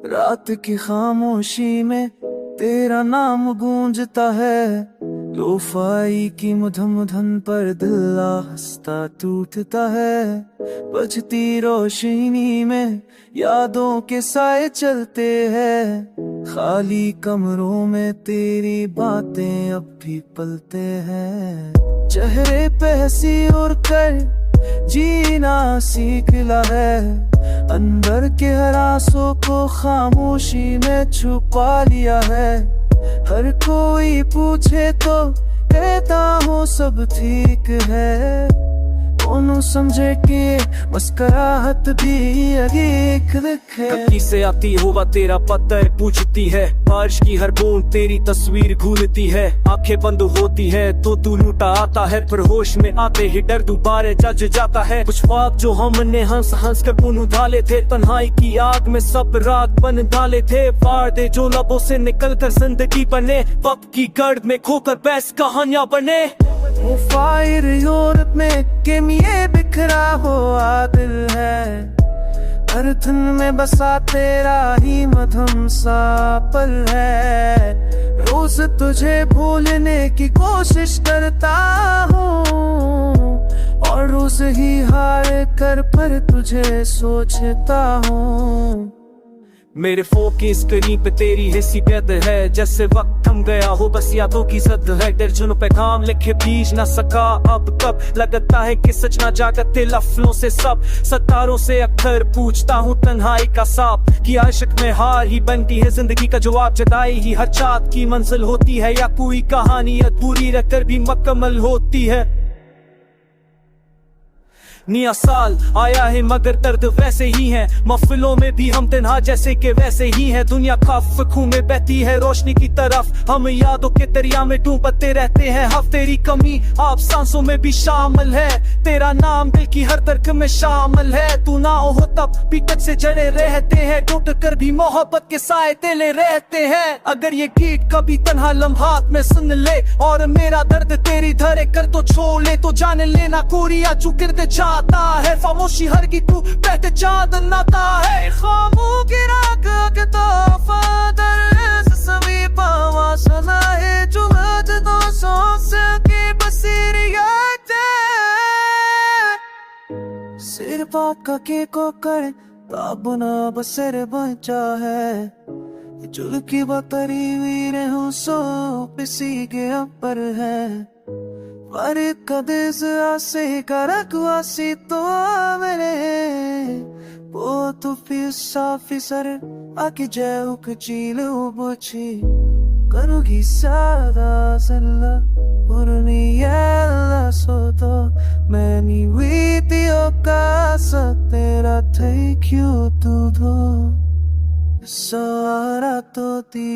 रात की खामोशी में तेरा नाम गूंजता है, लोफाई की मधुम धुन पर दिल आहिस्ता टूटता है। बजती रोशनी में यादों के साए चलते हैं, खाली कमरों में तेरी बातें अब भी पलते हैं। चेहरे पे हंसी और कर जीना सीखला है, अंदर के हर आंसू को खामोशी में छुपा लिया है। हर कोई पूछे तो कहता हूँ सब ठीक है, दोनों समझे कि मुस्कुराहट भी एक है। कभी से आती हुआ तेरा पता है पूछती है, बारिश की हर बूंद तेरी तस्वीर घूलती है। आंखें बंद होती है तो तू लूटा आता है, फिर होश में आते ही डर दोबारा जज जाता है। कुछ ख्वाब जो हमने हंस हंस कर बुन डाले थे, तन्हाई की आग में सब रात बन डाले थे। वादे जो लबों से निकल कर जिंदगी बने, वक्त की गर्द में खोकर बहस कहानियां बने। वो फायर यूरोप में किमिए बिखरा हुआ दिल है, हर धुन में बसा तेरा ही मधुम सा पल है। रोज तुझे भूलने की कोशिश करता हूँ, और रोज ही हार कर पर तुझे सोचता हूँ। मेरे फोन की स्क्रीन पे तेरी हैसियत है, जैसे वक्त थम गया हो बस यादों की जद है। दर्जनों पैगाम लिखे बीज ना सका अब कब, लगता है कि सच ना जागते लफ्जों से सब। सतारों से अक्सर पूछता हूँ तन्हाई का सांप, कि आशिक में हार ही बनती है जिंदगी का जवाब। जुदाई ही हर चाँद की मंजिल होती है, या कोई कहानी अधूरी रहकर भी मुकम्मल होती है। नया साल आया है मगर दर्द वैसे ही है, महफिलों में भी हम तन्हा जैसे के वैसे ही हैं। दुनिया खौफ खून में बहती है रोशनी की तरफ, हम यादों के दरिया में डूबते रहते हैं। हफ तेरी कमी आप सांसों में भी शामिल है, तेरा नाम दिल की हर धड़कन में शामिल है। तू ना हो तब भी टच से जड़े रहते हैं, टूट कर भी मोहब्बत के साए तेले रहते हैं। अगर ये गीत कभी तन्हा लम्हात में सुन ले, और मेरा दर्द तेरी धरे कर तो छोड़ ले, तो जान लेना कोरिया चुकर दे आता है। खामोशी हर की तू बहते चाँद नाता है, खामों की राख के तोहफा दर्द सभी पावा सुना है। जो आज दो सांस की बसीरियत सिर बाप का के को करे ताबना बसर बचा है। जुल की बतरी वीर हूँ सो पिसी के अपर है, पर कदे से आसे करकवासी तो मेरे वो तो फिर साफी सर आके जाओ कचील बोची करूँगी सादा सल्ला पुरनिया सो तो मैंने वीडियो का तेरा थे क्यों तू दो सारा तो दी